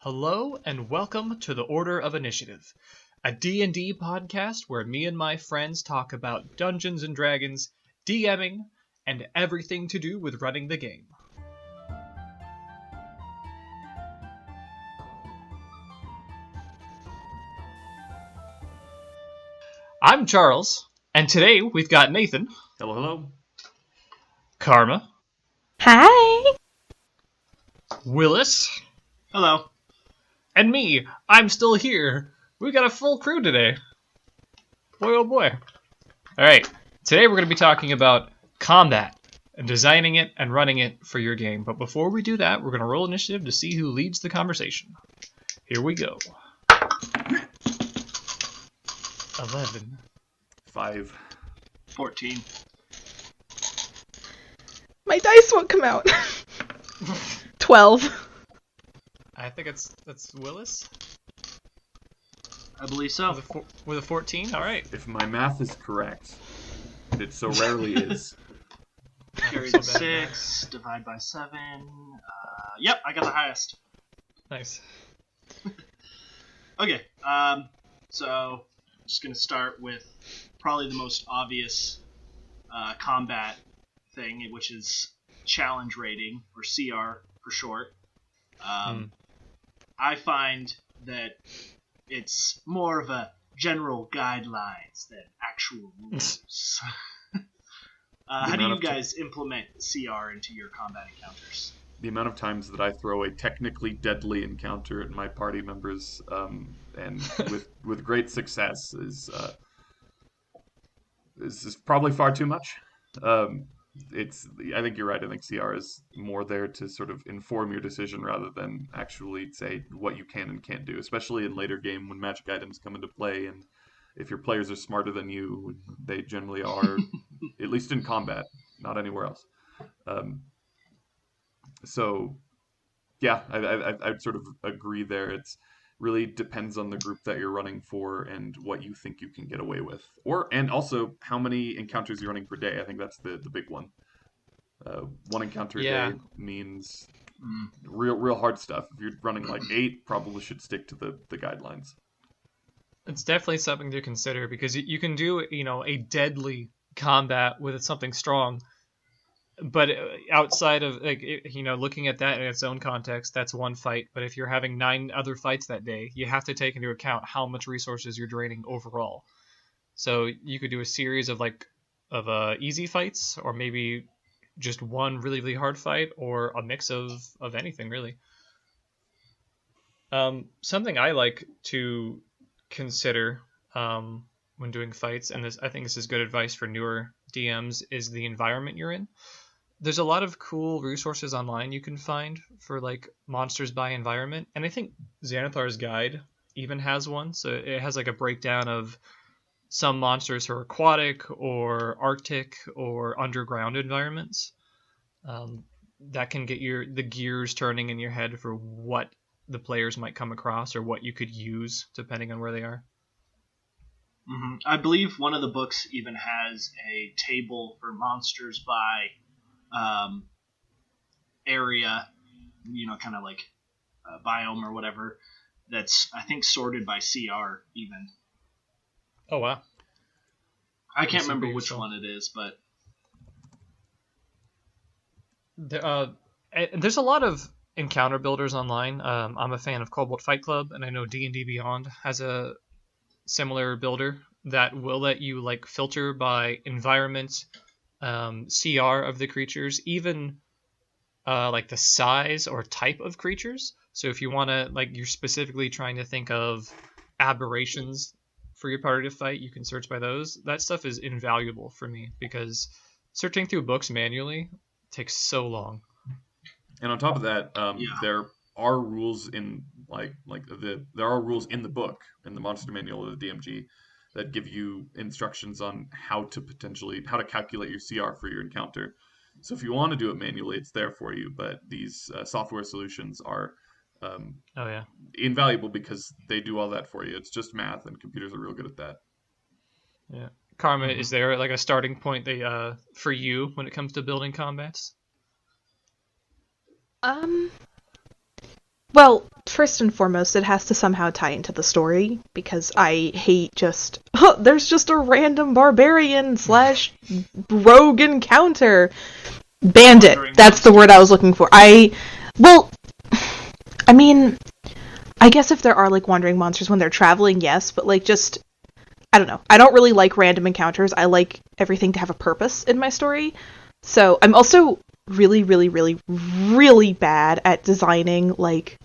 Hello and welcome to the Order of Initiative, a D&D podcast where me and my friends talk about Dungeons & Dragons, DMing, and everything to do with running the game. I'm Charles, and today we've got Nathan. Hello, hello. Karma. Hi. Willis. Hello. And me, I'm still here. We got a full crew today. Boy, oh boy. Alright, today we're going to be talking about combat, and designing it and running it for your game. But before we do that, we're going to roll initiative to see who leads the conversation. Here we go. 11. 5. 14. My dice won't come out. 12. I think that's Willis. I believe so. With a 14? Alright. If my math is correct, it so rarely is. Carried 6, divide by 7. Yep, I got the highest. Nice. Okay, so I'm just going to start with probably the most obvious combat thing, which is challenge rating, or CR for short. I find that it's more of a general guidelines than actual rules. How do you guys implement CR into your combat encounters? The amount of times that I throw a technically deadly encounter at my party members, and with great success, is probably far too much. I think you're right. I think CR is more there to sort of inform your decision rather than actually say what you can and can't do, especially in later game when magic items come into play. And if your players are smarter than you, they generally are, at least in combat, not anywhere else. So, yeah, I'd sort of agree there. It's really depends on the group that you're running for and what you think you can get away with, and also how many encounters you're running per day. I think that's the big one. One encounter a day means real hard stuff. If you're running like 8, probably should stick to the guidelines. It's definitely something to consider because you can do, a deadly combat with something strong. But outside of, looking at that in its own context, that's one fight. But if you're having 9 other fights that day, you have to take into account how much resources you're draining overall. So you could do a series of easy fights, or maybe just one really, really hard fight, or a mix of anything, really. Something I like to consider when doing fights, and I think this is good advice for newer DMs, is the environment you're in. There's a lot of cool resources online you can find for monsters by environment, and I think Xanathar's Guide even has one. So it has a breakdown of some monsters who are aquatic or arctic or underground environments. That can get the gears turning in your head for what the players might come across or what you could use depending on where they are. Mm-hmm. I believe one of the books even has a table for monsters by area, kind of biome or whatever, that's, I think, sorted by CR even. Oh, wow. I can't remember which one it is, but... There's a lot of encounter builders online. I'm a fan of Cobalt Fight Club, and I know D&D Beyond has a similar builder that will let you filter by environment, CR of the creatures, even the size or type of creatures. So if you want to, you're specifically trying to think of aberrations for your party to fight, you can search by those. That stuff is invaluable for me because searching through books manually takes so long. And on top of that, there are rules in there are rules in the book, in the monster manual of the DMG, that give you instructions on how to calculate your CR for your encounter. So if you want to do it manually, it's there for you. But these software solutions are invaluable because they do all that for you. It's just math, and computers are real good at that. Yeah. Karma, is there a starting point for you when it comes to building combats? Well, first and foremost, it has to somehow tie into the story, because I hate just, there's just a random barbarian / rogue encounter. Bandit, that's the word I was looking for. Well, I mean, I guess if there are, like, wandering monsters when they're traveling, yes, but, like, just, I don't know. I don't really like random encounters. I like everything to have a purpose in my story. So, I'm also really, really, really, really bad at designing, like,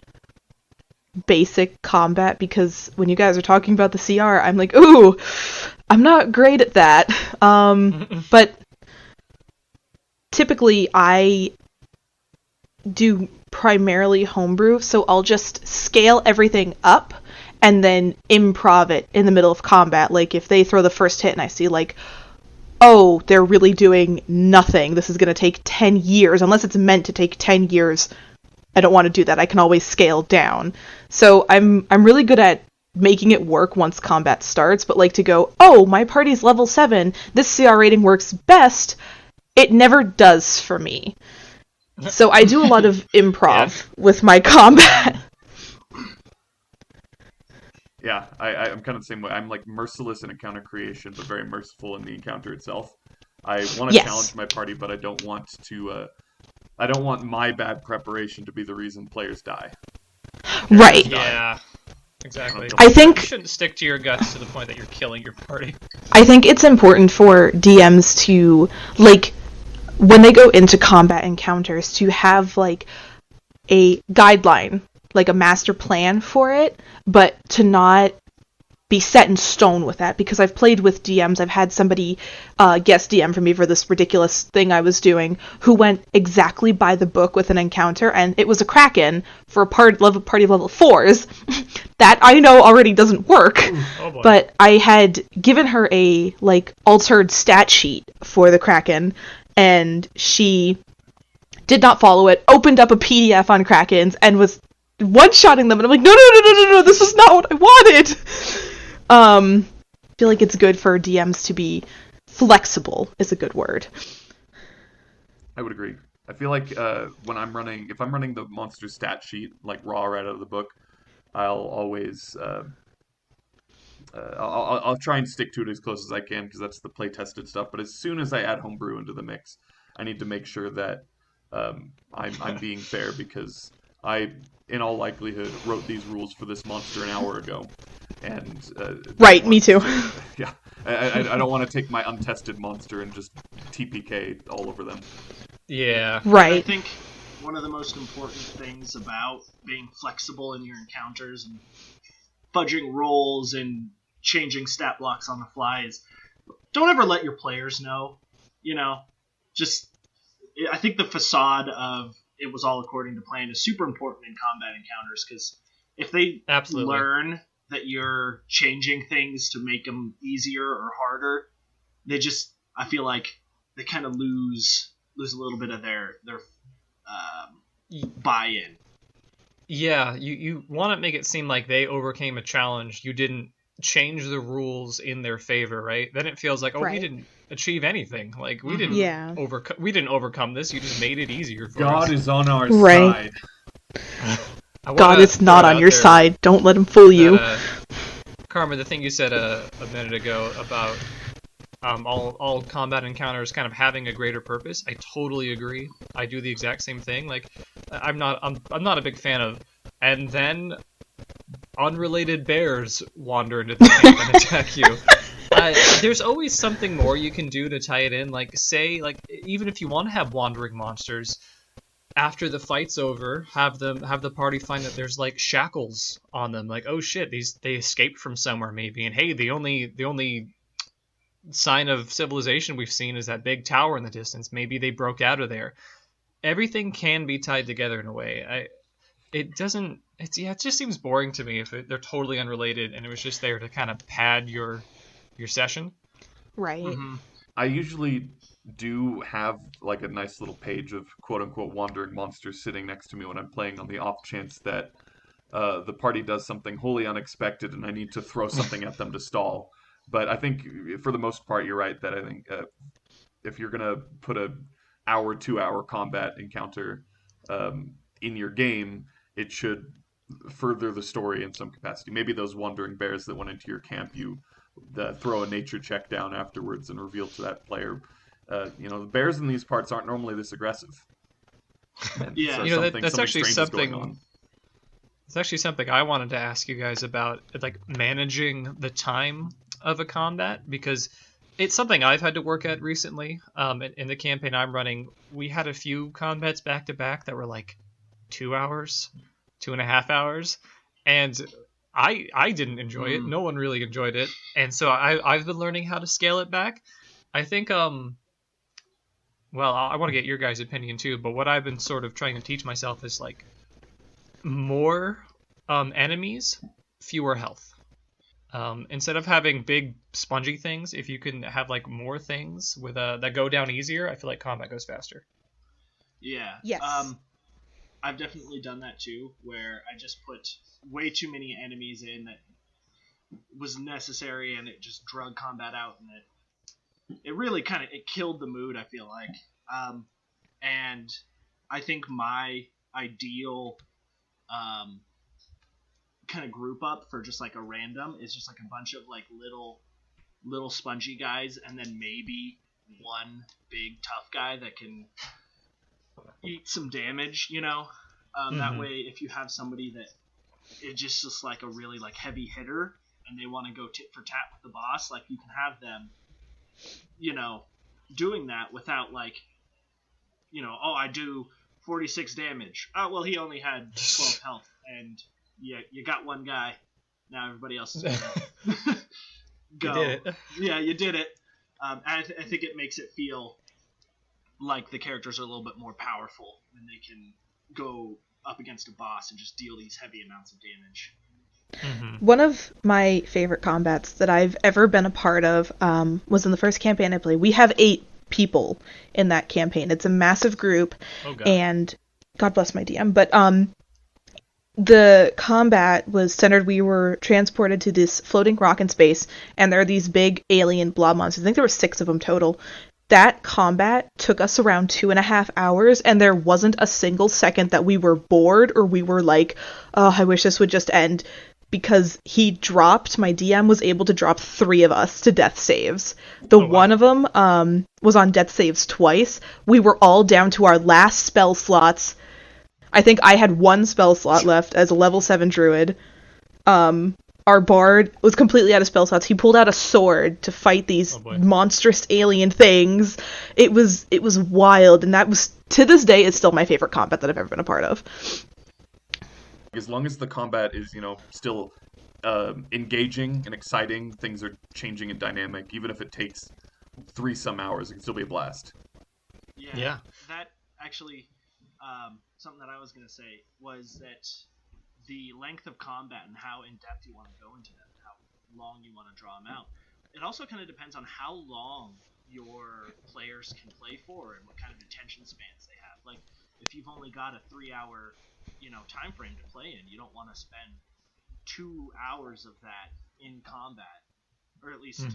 basic combat, because when you guys are talking about the CR, I'm like, ooh, I'm not great at that. But typically I do primarily homebrew, so I'll just scale everything up and then improv it in the middle of combat. Like, if they throw the first hit and I see, like, oh, they're really doing nothing, this is going to take 10 years, unless it's meant to take 10 years, I don't want to do that. I can always scale down. So I'm really good at making it work once combat starts, but, like, to go, oh, my party's level 7, this CR rating works best, it never does for me. So I do a lot of improv with my combat. Yeah, I'm kind of the same way. I'm, like, merciless in encounter creation, but very merciful in the encounter itself. I want to challenge my party, but I don't want to. I don't want my bad preparation to be the reason players die. Right. Yeah. Exactly. I think you shouldn't stick to your guts to the point that you're killing your party. I think it's important for DMs to, like, when they go into combat encounters, to have, like, a guideline, like a master plan for it, but to not be set in stone with that, because I've played with DMs. I've had somebody guest DM for me for this ridiculous thing I was doing, who went exactly by the book with an encounter, and it was a Kraken for a party of level 4s. That I know already doesn't work. Oh boy. But I had given her a, like, altered stat sheet for the Kraken, and she did not follow it, opened up a PDF on Krakens, and was one-shotting them, and I'm like, no, this is not what I wanted! I feel like it's good for DMs to be flexible, is a good word. I would agree. I feel like if I'm running the monster stat sheet, like, raw right out of the book, I'll always I'll try and stick to it as close as I can, because that's the play tested stuff. But as soon as I add homebrew into the mix, I need to make sure that I'm being fair, because I, in all likelihood, wrote these rules for this monster an hour ago, and right, me too. Yeah, I don't want to take my untested monster and just TPK all over them. Yeah. Right. I think one of the most important things about being flexible in your encounters and fudging rolls and changing stat blocks on the fly is, don't ever let your players know. You know, just, I think the facade of it was all according to plan is super important in combat encounters, because if they learn that you're changing things to make them easier or harder, I feel like they kind of lose a little bit of their buy-in. Yeah, you want to make it seem like they overcame a challenge. You didn't change the rules in their favor, right? Then it feels like, oh, we didn't achieve anything. Like, we didn't overcome this. You just made it easier for us. God is on our side. God is not on your side. Don't let him fool you. Karma, the thing you said a minute ago about all combat encounters kind of having a greater purpose, I totally agree. I do the exact same thing. Like, I'm not a big fan of, and then unrelated bears wander into the camp and attack you. There's always something more you can do to tie it in. Like, say, like, even if you want to have wandering monsters, after the fight's over, have the party find that there's, like, shackles on them. Like, oh shit, they escaped from somewhere maybe, and hey, the only sign of civilization we've seen is that big tower in the distance. Maybe they broke out of there. Everything can be tied together in a way. It just seems boring to me if they're totally unrelated and it was just there to kind of pad your session. Right. Mm-hmm. I usually do have, like, a nice little page of quote-unquote wandering monsters sitting next to me when I'm playing, on the off chance that the party does something wholly unexpected and I need to throw something at them to stall. But I think, for the most part, you're right, that I think if you're going to put a 2-hour combat encounter in your game, it should further the story in some capacity. Maybe those wandering bears that went into your camp, you throw a nature check down afterwards and reveal to that player, the bears in these parts aren't normally this aggressive. And Yeah. so That's something actually strange is going on. something. It's actually something I wanted to ask you guys about, like managing the time of a combat, because it's something I've had to work at recently. In the campaign I'm running, we had a few combats back to back that were like 2 hours, 2.5 hours, and I didn't enjoy it. No one really enjoyed it, and so I've been learning how to scale it back. I think well, I want to get your guys' opinion too, but what I've been sort of trying to teach myself is like more enemies, fewer health. Instead of having big spongy things, if you can have like more things with that go down easier, I feel like combat goes faster. Yeah. Yes. I've definitely done that too, where I just put way too many enemies in that was necessary, and it just drug combat out, and it really kind of killed the mood, I feel like. And I think my ideal kind of group up for just like a random is just like a bunch of like little spongy guys, and then maybe one big tough guy that can eat some damage, that way if you have somebody that is just like a really like heavy hitter and they want to go tit for tat with the boss, like you can have them doing that without like I do 46 damage. Oh well, he only had 12 health, and you got one guy. Now everybody else is gonna go. You did it. Yeah, you did it. And I think it makes it feel like the characters are a little bit more powerful when they can go up against a boss and just deal these heavy amounts of damage. Mm-hmm. One of my favorite combats that I've ever been a part of was in the first campaign I played. We have 8 people in that campaign. It's a massive group, and God bless my DM, but the combat was centered. We were transported to this floating rock in space, and there are these big alien blob monsters. I think there were 6 of them total. That combat took us around 2.5 hours, and there wasn't a single second that we were bored or we were like, oh, I wish this would just end, because my DM was able to drop 3 of us to death saves. One of them was on death saves twice. We were all down to our last spell slots. I think I had 1 spell slot left as a level 7 druid. Our bard was completely out of spell slots. He pulled out a sword to fight these monstrous alien things. It was wild, and that was, to this day, it's still my favorite combat that I've ever been a part of. As long as the combat is, still engaging and exciting, things are changing and dynamic. Even if it takes 3 some hours, it can still be a blast. Yeah. That actually, something that I was going to say was that the length of combat and how in depth you want to go into them, how long you want to draw them out. It also kind of depends on how long your players can play for and what kind of attention spans they have. Like, if you've only got a 3-hour time frame to play in, you don't want to spend 2 hours of that in combat, or at least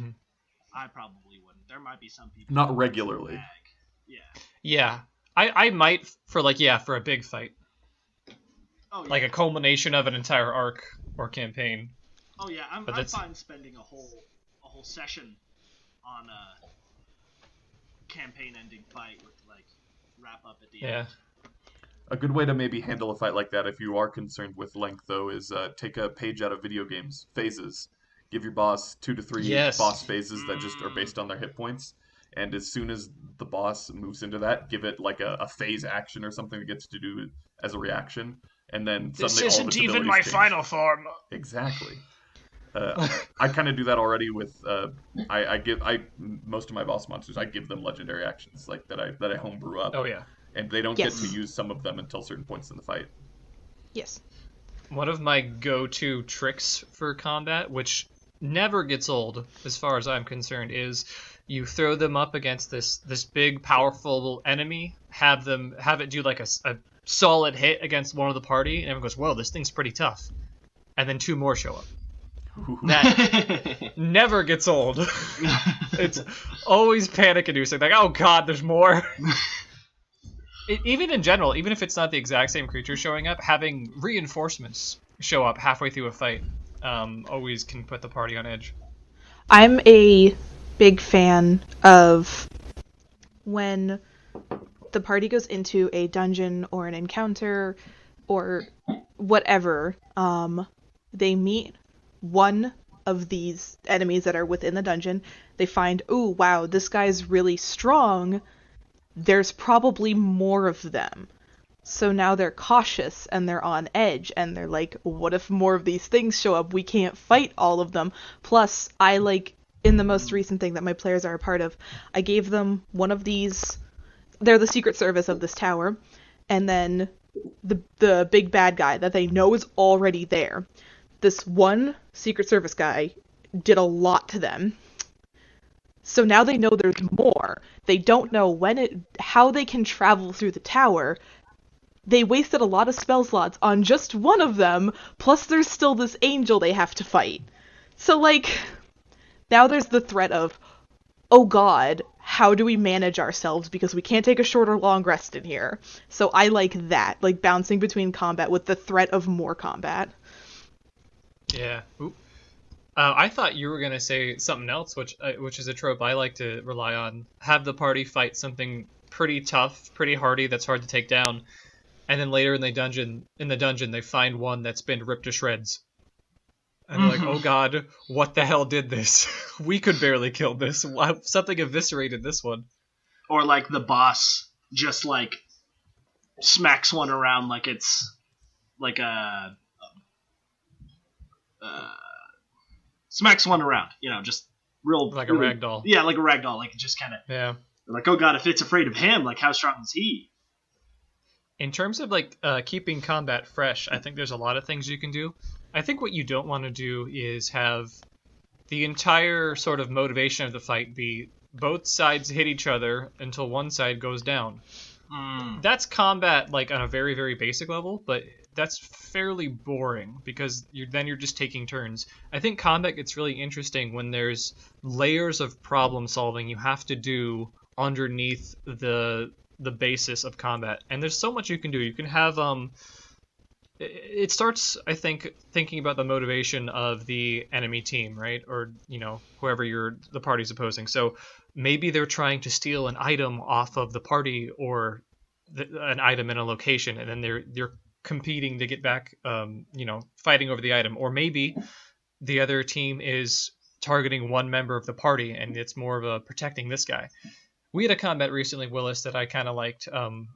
I probably wouldn't. There might be some people not regularly. Yeah, I might for a big fight. Oh, yeah. Like a culmination of an entire arc or campaign. Oh yeah, I'm fine spending a whole session on a campaign-ending fight with like wrap up at the end. A good way to maybe handle a fight like that, if you are concerned with length, though, is take a page out of video games. Phases. Give your boss 2 to 3 boss phases that just are based on their hit points. And as soon as the boss moves into that, give it like a phase action or something that gets to do as a reaction. And then suddenly this all of its isn't even abilities my change. final form. Exactly. I kind of do that already with most of my boss monsters. I give them legendary actions like that I homebrew up. Oh yeah. And they don't get to use some of them until certain points in the fight. Yes. One of my go-to tricks for combat, which never gets old as far as I'm concerned, is you throw them up against this big powerful enemy, have it do like a solid hit against one of the party, and everyone goes, whoa, this thing's pretty tough. And then 2 more show up. That never gets old. It's always panic-inducing. Like, oh god, there's more. Even in general, even if it's not the exact same creature showing up, having reinforcements show up halfway through a fight always can put the party on edge. I'm a big fan of when the party goes into a dungeon or an encounter or whatever, they meet one of these enemies that are within the dungeon. They find, ooh, wow, this guy's really strong. There's probably more of them. So now they're cautious and they're on edge and they're like, what if more of these things show up? We can't fight all of them. Plus, I like, in the most recent thing that my players are a part of, I gave them one of these. They're the secret service of this tower. And then the big bad guy that they know is already there. This one secret service guy did a lot to them. So now they know there's more. They don't know how they can travel through the tower. They wasted a lot of spell slots on just one of them, plus there's still this angel they have to fight. So, like, now there's the threat of, oh god, how do we manage ourselves because we can't take a short or long rest in here. So I like that, like bouncing between combat with the threat of more combat. Yeah. Oop. I thought you were going to say something else, which is a trope I like to rely on. Have the party fight something pretty tough, pretty hardy, that's hard to take down. And then later in the dungeon, they find one that's been ripped to shreds. And they're like, oh god, what the hell did this? We could barely kill this. Something eviscerated this one. Or like the boss just like smacks one around like it's like smacks one around, just real like really, a ragdoll. Yeah, like a ragdoll. Like it just kind of. Yeah. Like, oh god, if it's afraid of him, like how strong is he? In terms of like keeping combat fresh, I think there's a lot of things you can do. I think what you don't want to do is have the entire sort of motivation of the fight be both sides hit each other until one side goes down. That's combat like on a very, very basic level, but that's fairly boring because you're just taking turns. I think combat gets really interesting when there's layers of problem solving you have to do underneath the basis of combat, and there's so much you can do. You can have it starts, I think, thinking about the motivation of the enemy team, right? Or whoever the party's opposing. So maybe they're trying to steal an item off of the party or an item in a location, and then they're competing to get back, fighting over the item. Or maybe the other team is targeting one member of the party, and it's more of a protecting this guy. We had a combat recently, Willis, that I kind of liked.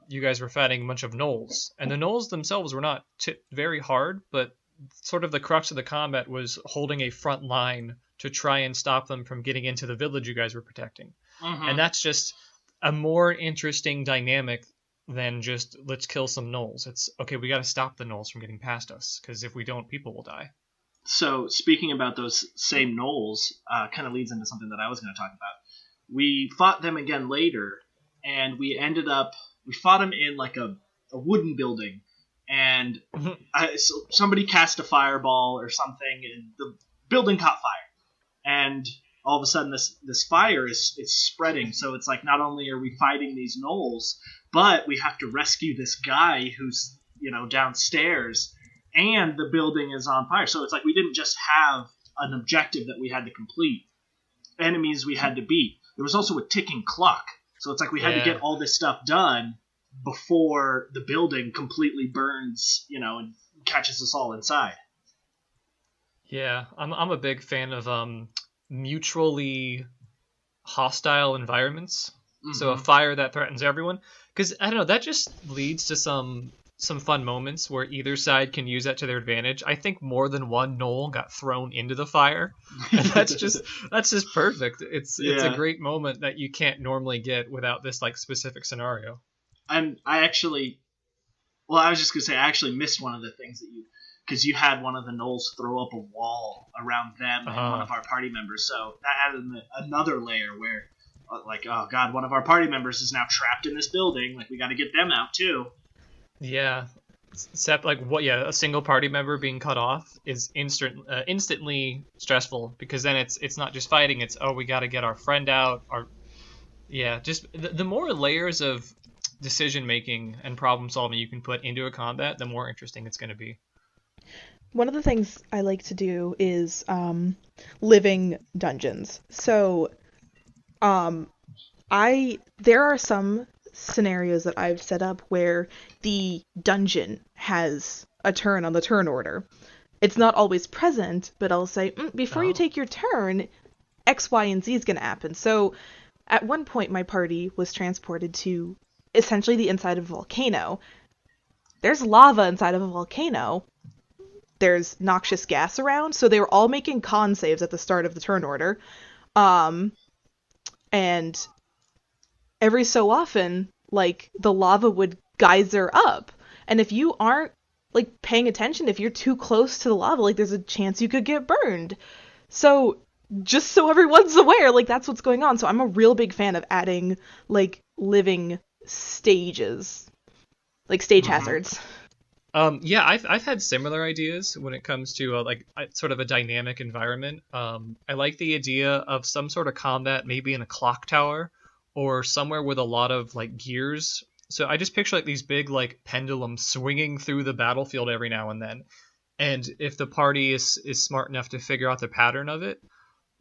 You guys were fighting a bunch of gnolls, and the gnolls themselves were not very hard, but sort of the crux of the combat was holding a front line to try and stop them from getting into the village you guys were protecting. And that's just a more interesting dynamic than just let's kill some gnolls. It's okay, we got to stop the gnolls from getting past us, because if we don't, people will die. So speaking about those same gnolls, kind of leads into something that I was going to talk about. We fought them again later, and we fought them in like a wooden building, and so somebody cast a fireball or something, and the building caught fire. And all of a sudden this fire is spreading, so it's like not only are we fighting these gnolls, but we have to rescue this guy who's downstairs, and the building is on fire. So it's like we didn't just have an objective that we had to complete, enemies we had to beat. There was also a ticking clock. So it's like we had to get all this stuff done before the building completely burns, and catches us all inside. Yeah, I'm a big fan of mutually hostile environments. So a fire that threatens everyone. Because, I don't know, that just leads to some fun moments where either side can use that to their advantage. I think more than one gnoll got thrown into the fire, and that's just perfect. It's a great moment that you can't normally get without this like specific scenario. I was just gonna say I actually missed one of the things because you had one of the gnolls throw up a wall around them and one of our party members, so that added another layer where like, oh god, one of our party members is now trapped in this building, like we got to get them out too. Yeah, except like a single party member being cut off is instantly stressful, because then it's not just fighting, it's we got to get our friend out. Just the more layers of decision making and problem solving you can put into a combat, the more interesting it's going to be. one of the things I like to do is living dungeons. So there are some scenarios that I've set up where the dungeon has a turn on the turn order. It's not always present, but I'll say, before you Oh. take your turn, X, Y, and Z is going to happen. So at one point, my party was transported to essentially the inside of a volcano. There's lava inside of a volcano. There's noxious gas around, so they were all making con saves at the start of the turn order. And every so often, like, the lava would geyser up. And if you aren't, like, paying attention, if you're too close to the lava, like, there's a chance you could get burned. So, just so everyone's aware, like, that's what's going on. So I'm a real big fan of adding, like, living stages. Like, stage hazards. Yeah, I've had similar ideas when it comes to sort of a dynamic environment. I like the idea of some sort of combat, maybe in a clock tower or somewhere with a lot of like gears. So I just picture like these big like pendulums swinging through the battlefield every now and then. And if the party is smart enough to figure out the pattern of it,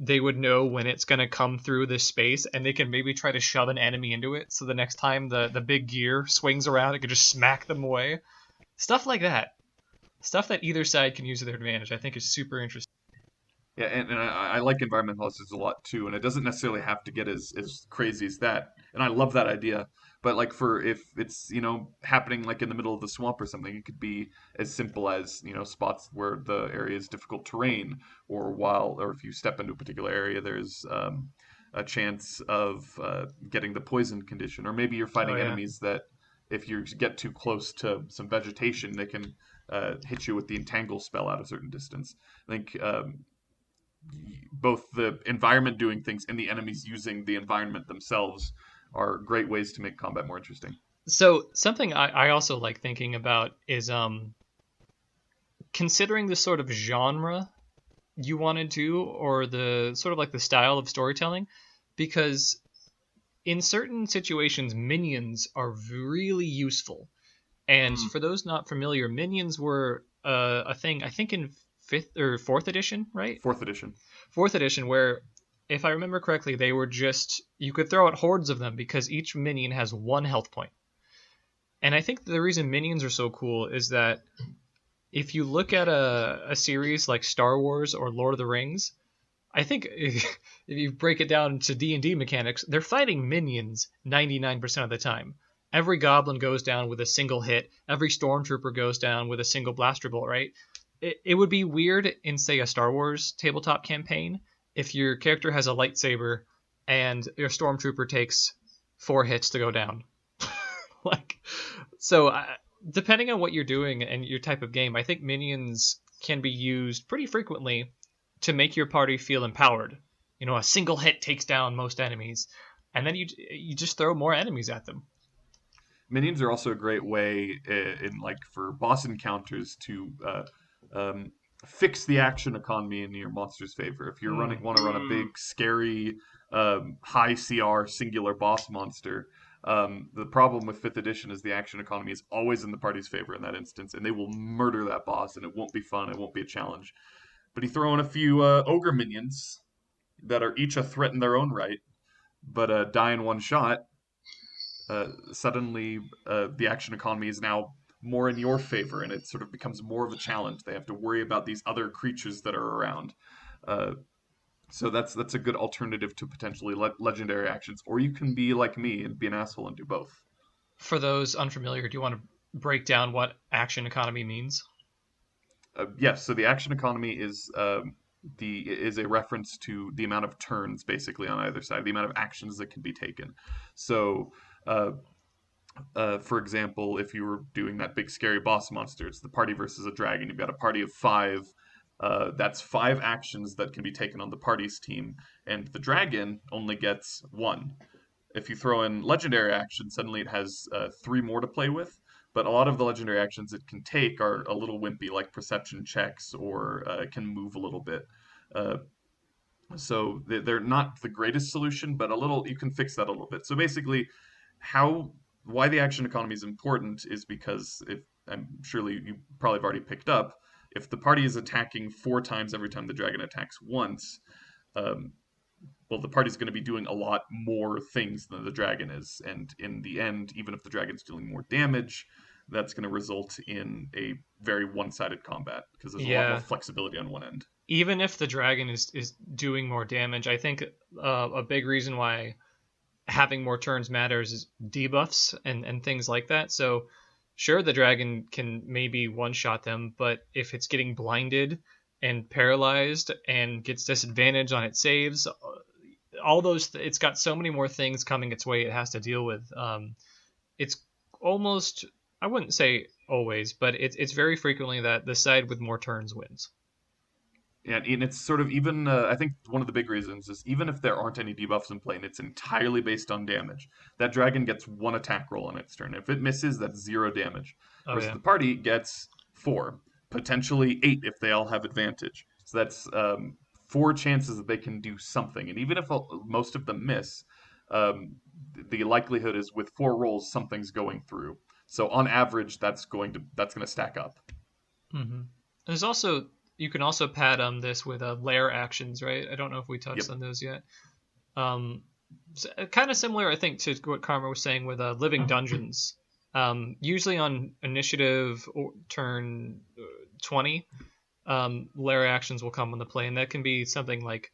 they would know when it's going to come through this space, and they can maybe try to shove an enemy into it. So the next time the big gear swings around, it could just smack them away. Stuff like that. Stuff that either side can use to their advantage, I think is super interesting. Yeah, and I like environmental hazards a lot too, and it doesn't necessarily have to get as crazy as that. And I love that idea. But like for if it's, happening like in the middle of the swamp or something, it could be as simple as, spots where the area is difficult terrain, or if you step into a particular area, there's a chance of getting the poison condition, or maybe you're fighting yeah. enemies that if you get too close to some vegetation, they can hit you with the entangle spell at a certain distance. I think both the environment doing things and the enemies using the environment themselves are great ways to make combat more interesting. So something I also like thinking about is considering the sort of genre you want to do, or the sort of like the style of storytelling, because in certain situations, minions are really useful. And for those not familiar, minions were a thing, I think, in 5th or 4th edition, right? 4th edition. 4th edition, where, if I remember correctly, they were just, you could throw out hordes of them because each minion has 1 health point. And I think the reason minions are so cool is that if you look at a series like Star Wars or Lord of the Rings, I think if you break it down to D&D mechanics, they're fighting minions 99% of the time. Every goblin goes down with a single hit. Every stormtrooper goes down with a single blaster bolt, right? It would be weird in, say, a Star Wars tabletop campaign if your character has a lightsaber and your stormtrooper takes 4 hits to go down. Depending on what you're doing and your type of game, I think minions can be used pretty frequently to make your party feel empowered. A single hit takes down most enemies, and then you just throw more enemies at them. Minions are also a great way for boss encounters to fix the action economy in your monster's favor. If you want to run a big, scary, high CR singular boss monster, the problem with 5th edition is the action economy is always in the party's favor in that instance, and they will murder that boss, and it won't be fun. It won't be a challenge. But you throw in a few ogre minions that are each a threat in their own right, but die in one shot. Suddenly, the action economy is now more in your favor, and it sort of becomes more of a challenge. They have to worry about these other creatures that are around. So that's a good alternative to potentially legendary actions. Or you can be like me and be an asshole and do both. For those unfamiliar, do you want to break down what action economy means? Yes. So the action economy is a reference to the amount of turns, basically, on either side, the amount of actions that can be taken. So, for example, if you were doing that big scary boss monster, it's the party versus a dragon. You've got a party of 5. That's 5 actions that can be taken on the party's team, and the dragon only gets 1. If you throw in legendary action, suddenly it has 3 more to play with. But a lot of the legendary actions it can take are a little wimpy, like perception checks, or can move a little bit. So they're not the greatest solution, but you can fix that a little bit. So basically, why the action economy is important is because, I'm surely you probably have already picked up, if the party is attacking 4 times every time the dragon attacks once, well, the party's going to be doing a lot more things than the dragon is. And in the end, even if the dragon's dealing more damage, that's going to result in a very one-sided combat because there's a lot more flexibility on one end. Even if the dragon is doing more damage, I think a big reason why having more turns matters is debuffs and things like that. So sure, the dragon can maybe one-shot them, but if it's getting blinded and paralyzed and gets disadvantage on its saves, all those it's got so many more things coming its way it has to deal with. It's almost, I wouldn't say always, but it's very frequently that the side with more turns wins. Yeah, and it's sort of even, I think one of the big reasons is even if there aren't any debuffs in play and it's entirely based on damage, that dragon gets 1 attack roll on its turn. If it misses, that's 0 damage. Whereas the party gets 4, potentially 8 if they all have advantage. So that's 4 chances that they can do something. And even if most of them miss, the likelihood is with 4 rolls, something's going through. So on average, that's going to stack up. Mm-hmm. There's also, you can also pad this with lair actions, right? I don't know if we touched on those yet. So, kind of similar, I think, to what Karma was saying with living dungeons. Usually on initiative or turn 20, lair actions will come into play, and that can be something like,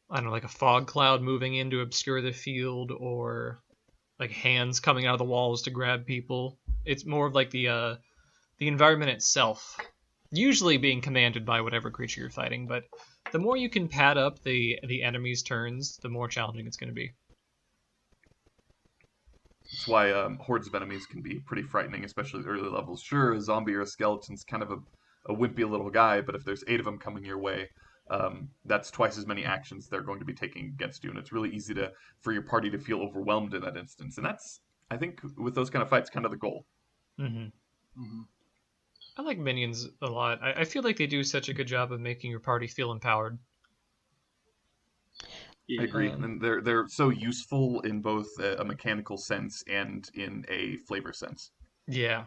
I don't know, like a fog cloud moving in to obscure the field, or like hands coming out of the walls to grab people. It's more of like the environment itself, usually being commanded by whatever creature you're fighting, but the more you can pad up the enemy's turns, the more challenging it's going to be. That's why hordes of enemies can be pretty frightening, especially at early levels. Sure, a zombie or a skeleton's kind of a wimpy little guy, but if there's 8 of them coming your way, that's twice as many actions they're going to be taking against you, and it's really easy for your party to feel overwhelmed in that instance. And that's, I think, with those kind of fights, kind of the goal. Mm-hmm. Mm-hmm. I like minions a lot. I feel like they do such a good job of making your party feel empowered. I agree, and they're so useful in both a mechanical sense and in a flavor sense. Yeah.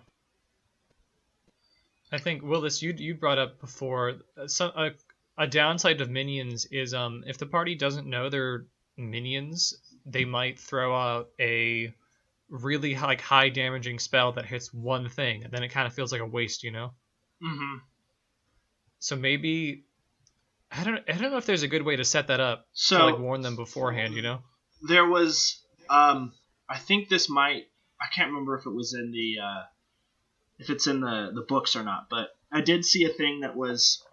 I think, Willis, you brought up before, a downside of minions is if the party doesn't know they're minions, they might throw out a really high damaging spell that hits one thing, and then it kind of feels like a waste, you know? Mm-hmm. So maybe, I don't know if there's a good way to set that up to warn them beforehand, you know? There was, I think this might, I can't remember if it was in the, if it's in the books or not, but I did see a thing that was,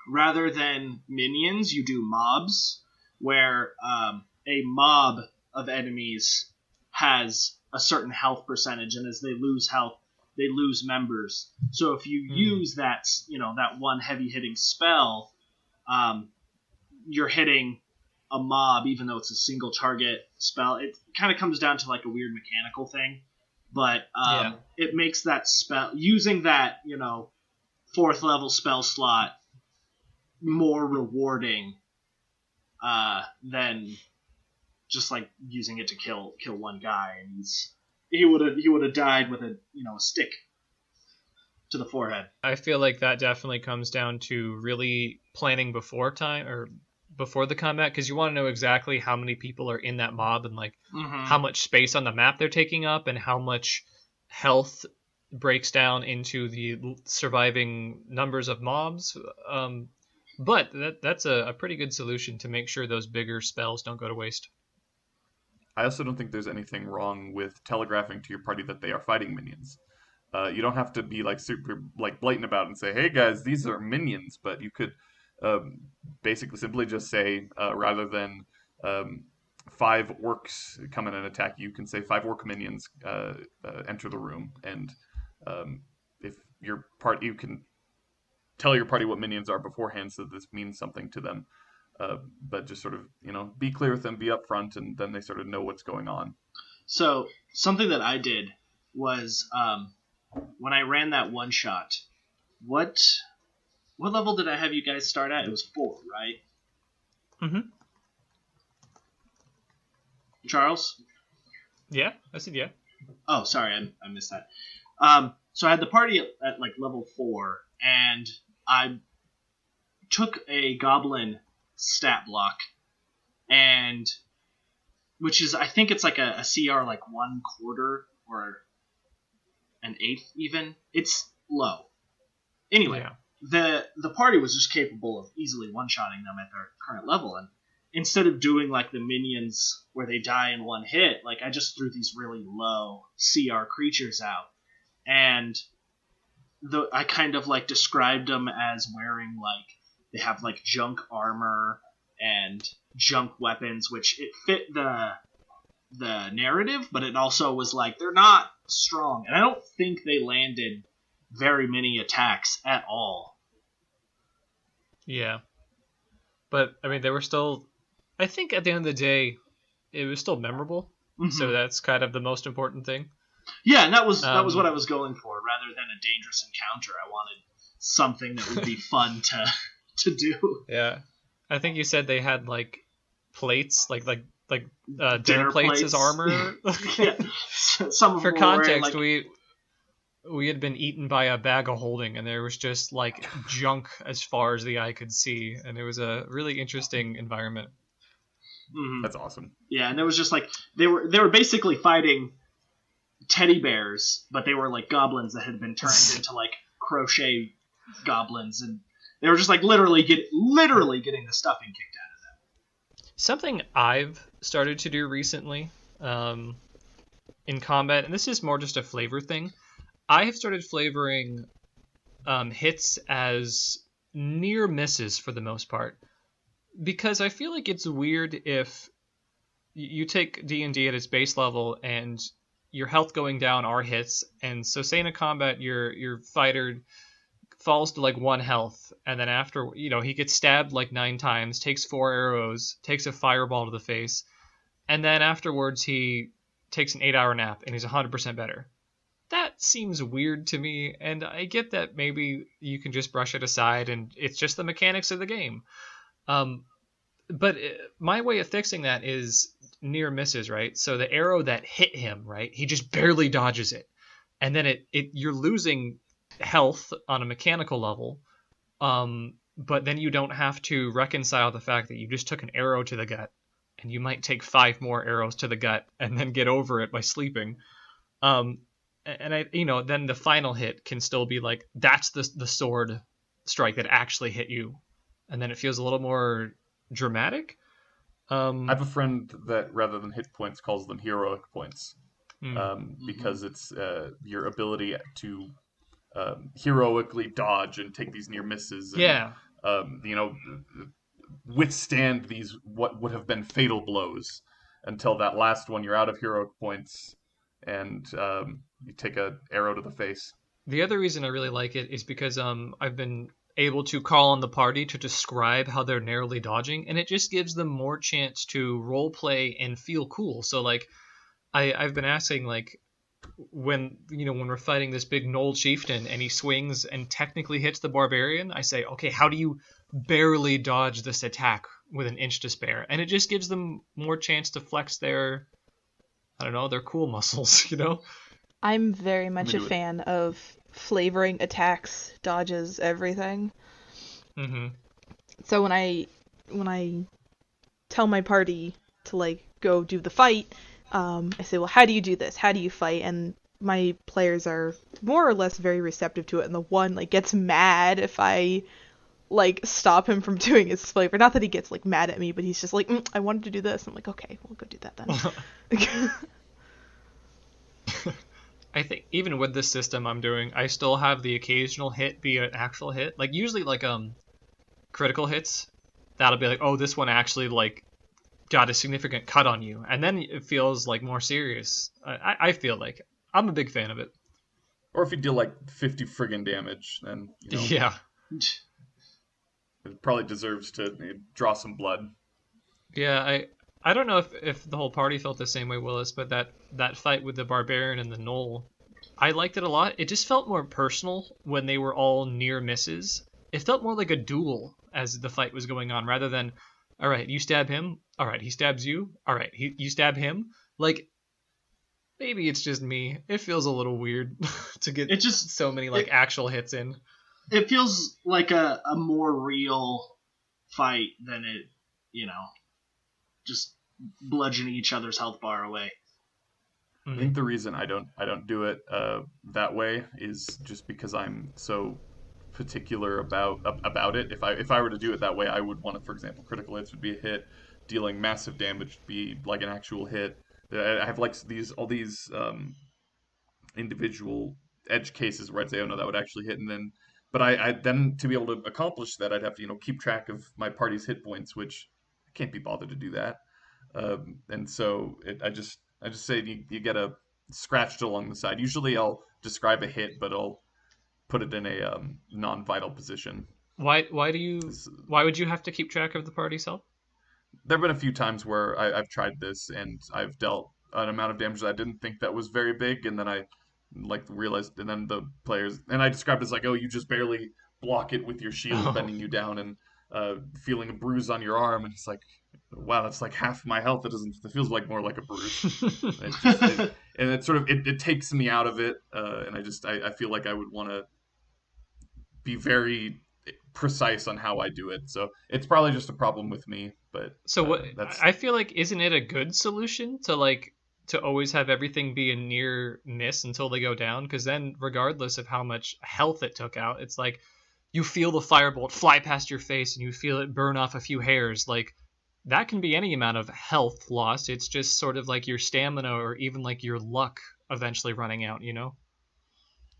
rather than minions, you do mobs, where a mob of enemies has a certain health percentage, and as they lose health, they lose members. So if you use that, that one heavy hitting spell, you're hitting a mob, even though it's a single target spell. It kind of comes down to like a weird mechanical thing, but it makes that spell, using that, 4th level spell slot, more rewarding than just like using it to kill one guy, and he would have died with a stick to the forehead. I feel like that definitely comes down to really planning before time or before the combat, because you want to know exactly how many people are in that mob and how much space on the map they're taking up and how much health breaks down into the surviving numbers of mobs. But that's a pretty good solution to make sure those bigger spells don't go to waste. I also don't think there's anything wrong with telegraphing to your party that they are fighting minions. You don't have to be super blatant about it and say, "Hey guys, these are minions," but you could basically simply just say, rather than 5 orcs come in and attack you, can say 5 orc minions enter the room, and if your party, you can tell your party what minions are beforehand, so this means something to them. But just sort of, be clear with them, be upfront, and then they sort of know what's going on. So something that I did was when I ran that one shot, what level did I have you guys start at? It was 4, right? Mm-hmm. Charles? Yeah, I said yeah. Oh, sorry, I missed that. So I had the party at level 4, and I took a goblin stat block, and which is, I think it's like a CR like 1/4 or an eighth even. It's low. Anyway, the party was just capable of easily one-shotting them at their current level, and instead of doing like the minions where they die in one hit, like I just threw these really low CR creatures out, and I kind of like described them as wearing like they have like junk armor and junk weapons, which it fit the narrative, but it also was like they're not strong, and I don't think they landed very many attacks at all. Yeah, but I mean, they were still. I think at the end of the day, it was still memorable. Mm-hmm. So that's kind of the most important thing. Yeah, and that was what I was going for. Rather than a dangerous encounter, I wanted something that would be fun to do. Yeah, I think you said they had like plates, like dinner plates as armor. Yeah, some for context, we had been eaten by a bag of holding, and there was just like junk as far as the eye could see, and it was a really interesting environment. Mm-hmm. That's awesome. Yeah, and it was just like they were basically fighting teddy bears, but they were like goblins that had been turned into like crochet goblins, and they were just like literally getting the stuffing kicked out of them. Something I've started to do recently in combat, and this is more just a flavor thing, I have started flavoring hits as near misses for the most part. Because I feel like it's weird if you take D&D at its base level and your health going down are hits, and so say in a combat your fighter falls to like 1 health, and then after he gets stabbed like 9 times, takes 4 arrows, takes a fireball to the face, and then afterwards he takes an 8-hour nap and he's 100% better. That seems weird to me, and I get that maybe you can just brush it aside and it's just the mechanics of the game. But my way of fixing that is near misses, right? So the arrow that hit him, right? He just barely dodges it. And then you're losing health on a mechanical level. But then you don't have to reconcile the fact that you just took an arrow to the gut, and you might take 5 more arrows to the gut and then get over it by sleeping. And then the final hit can still be like, that's the sword strike that actually hit you. And then it feels a little more dramatic. I have a friend that rather than hit points calls them heroic points, because it's your ability to heroically dodge and take these near misses. And, withstand these what would have been fatal blows until that last one. You're out of heroic points, and you take an arrow to the face. The other reason I really like it is because I've been able to call on the party to describe how they're narrowly dodging, and it just gives them more chance to role play and feel cool. So like I've been asking, like, when we're fighting this big Knoll chieftain and he swings and technically hits the barbarian, I say, okay, how do you barely dodge this attack with an inch to spare? And it just gives them more chance to flex their cool muscles. I'm very much a fan of flavoring attacks, dodges, everything. Mm-hmm. So when I tell my party to like go do the fight, I say, well, how do you do this? How do you fight? And my players are more or less very receptive to it, and the one like gets mad if I like stop him from doing his flavor. Not that he gets like mad at me, but he's just like, I wanted to do this. I'm like, okay, we'll go do that then. I think even with this system I'm doing, I still have the occasional hit be an actual hit. Like usually like critical hits, that'll be like, oh, this one actually like got a significant cut on you, and then it feels like more serious. I feel like I'm a big fan of it. Or if you deal like 50 friggin' damage, then yeah, it probably deserves to draw some blood. Yeah, I don't know if the whole party felt the same way, Willis, but that fight with the barbarian and the Knoll, I liked it a lot. It just felt more personal when they were all near misses. It felt more like a duel as the fight was going on, rather than, all right, you stab him, all right, he stabs you, all right, you stab him. Like, maybe it's just me. It feels a little weird to get so many like actual hits in. it feels like a more real fight than it, just bludgeoning each other's health bar away. I think the reason I don't do it that way is just because I'm so particular about it. If I were to do it that way, I would want to, for example, critical hits would be a hit, dealing massive damage would be like an actual hit. I have like all these individual edge cases where I'd say, oh no, that would actually hit, and then but I then to be able to accomplish that, I'd have to keep track of my party's hit points, which I can't be bothered to do that. And so I just say you get a scratched along the side. Usually I'll describe a hit, but I'll put it in a non-vital position. Why would you have to keep track of the party's health? There have been a few times where I've tried this and I've dealt an amount of damage that I didn't think that was very big, and then I realized, and then the players, and I described it as like, oh, you just barely block it with your shield bending you down and feeling a bruise on your arm, and it's like, wow, that's like half my health. It feels like more like a bruise. And it sort of it takes me out of it, and I feel like I would want to be very precise on how I do it. So it's probably just a problem with me. But I feel like, isn't it a good solution to always have everything be a near miss until they go down? Because then, regardless of how much health it took out, it's like you feel the firebolt fly past your face and you feel it burn off a few hairs. Like, that can be any amount of health lost. It's just sort of like your stamina or even like your luck eventually running out,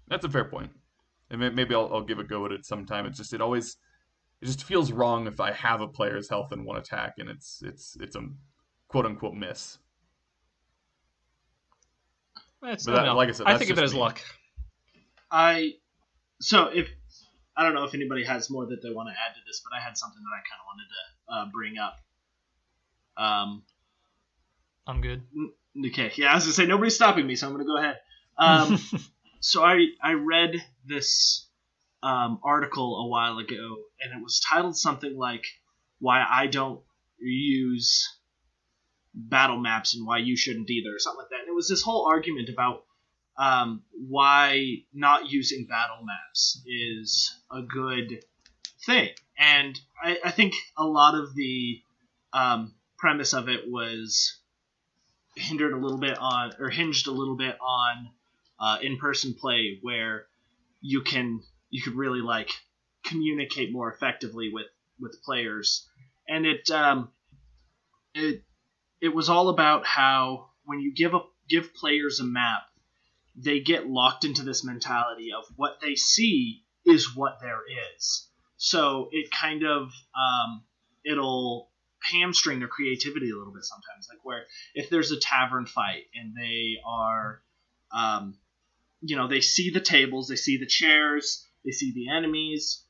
That's a fair point. And maybe I'll give a go at it sometime. It just feels wrong if I have a player's health in one attack and it's a quote unquote miss. Like I said, I think of it as luck. I don't know if anybody has more that they want to add to this, but I had something that I kind of wanted to bring up. I'm good. Okay, yeah, I was gonna say nobody's stopping me, so I'm gonna go ahead. So I read this article a while ago, and it was titled something like "Why I Don't Use Battle Maps and Why You Shouldn't Either," or something like that. And it was this whole argument about why not using battle maps is a good thing, and I think a lot of the premise of it was hinged a little bit on in-person play, where you could really communicate more effectively with players, and it was all about how when you give players a map, they get locked into this mentality of what they see is what there is. So it kind of it'll hamstring their creativity a little bit sometimes. Like, where if there's a tavern fight and they are they see the tables, they see the chairs, they see the enemies.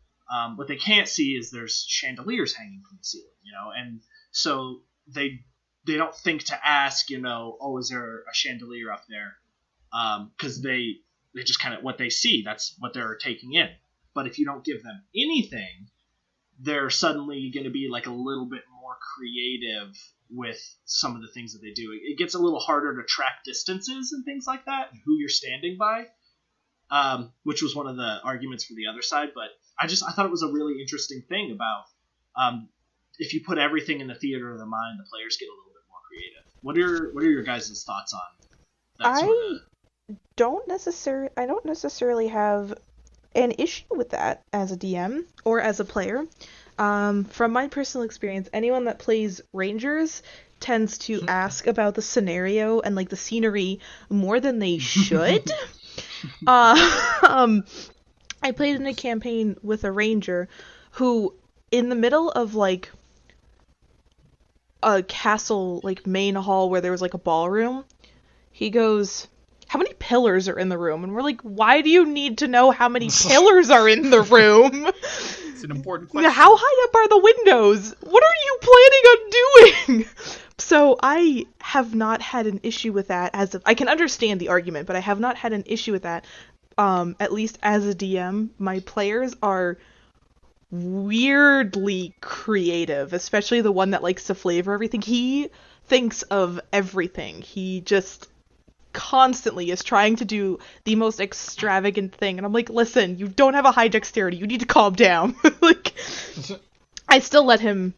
What they can't see is there's chandeliers hanging from the ceiling, and so they don't think to ask, oh, is there a chandelier up there? Because they just kind of, what they see, that's what they're taking in. But if you don't give them anything, they're suddenly going to be like a little bit more creative with some of the things that they do. It gets a little harder to track distances and things like that, and who you're standing by, which was one of the arguments for the other side. But I thought it was a really interesting thing about if you put everything in the theater of the mind, the players get a little bit more creative. What are your guys' thoughts on that sort of... I don't necessarily have an issue with that as a DM or as a player. From my personal experience, anyone that plays Rangers tends to ask about the scenario and the scenery more than they should. I played in a campaign with a Ranger who, in the middle of a castle main hall where there was a ballroom, he goes, "How many pillars are in the room?" And we're like, "Why do you need to know how many pillars are in the room? It's an important question. How high up are the windows? What are you planning on doing?" So I have not had an issue with that. I can understand the argument, but I have not had an issue with that. At least as a DM, my players are weirdly creative, especially the one that likes to flavor everything. He thinks of everything. He just constantly is trying to do the most extravagant thing, and I'm like, listen, you don't have a high dexterity, you need to calm down. Like, I still let him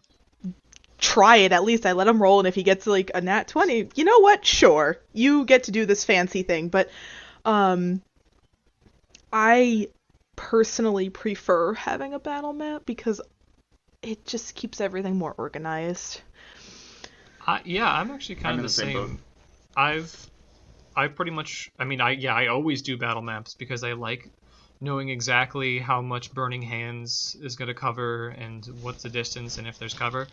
try it. At least I let him roll, and if he gets like a nat 20, you know what, sure, you get to do this fancy thing. But I personally prefer having a battle map because it just keeps everything more organized. I'm actually kind of the same. boat. I pretty much, I always do battle maps because I like knowing exactly how much Burning Hands is going to cover and what's the distance and if there's cover.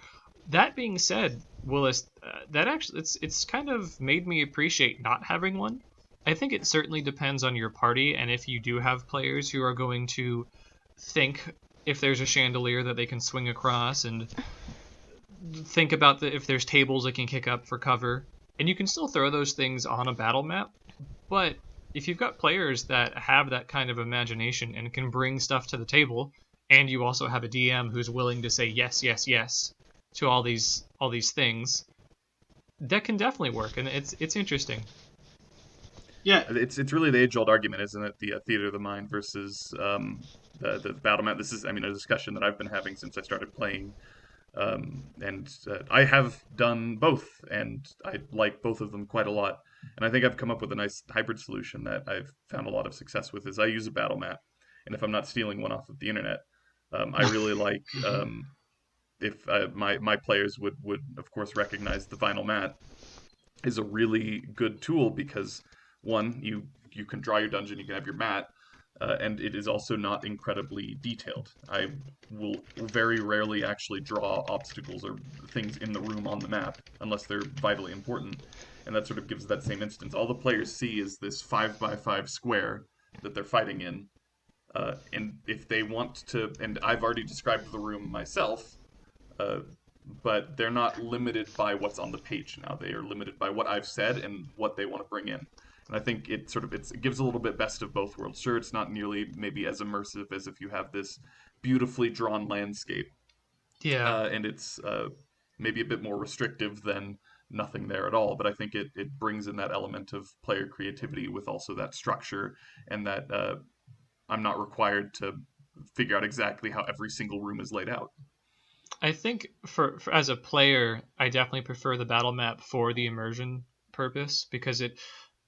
That being said, Willis, that actually it's kind of made me appreciate not having one. I think it certainly depends on your party, and if you do have players who are going to think if there's a chandelier that they can swing across, and think about if there's tables they can kick up for cover, and you can still throw those things on a battle map. But if you've got players that have that kind of imagination and can bring stuff to the table, and you also have a DM who's willing to say yes, yes, yes to all these things, that can definitely work, and it's interesting. Yeah, it's really the age-old argument, isn't it? The theater of the mind versus the battle map. This is, a discussion that I've been having since I started playing, and I have done both, and I like both of them quite a lot. And I think I've come up with a nice hybrid solution that I've found a lot of success with. Is I use a battle map, and if I'm not stealing one off of the internet, I really like if my players would of course recognize the vinyl mat is a really good tool because, one, you can draw your dungeon, you can have your mat, and it is also not incredibly detailed. I will very rarely actually draw obstacles or things in the room on the map, unless they're vitally important, and that sort of gives that same instance. All the players see is this 5x5 square that they're fighting in, and if they want to, and I've already described the room myself, but they're not limited by what's on the page now. They are limited by what I've said and what they want to bring in. And I think it gives a little bit best of both worlds. Sure, it's not nearly maybe as immersive as if you have this beautifully drawn landscape. Yeah. And it's maybe a bit more restrictive than nothing there at all. But I think it brings in that element of player creativity with also that structure, and that I'm not required to figure out exactly how every single room is laid out. I think for as a player, I definitely prefer the battle map for the immersion purpose, because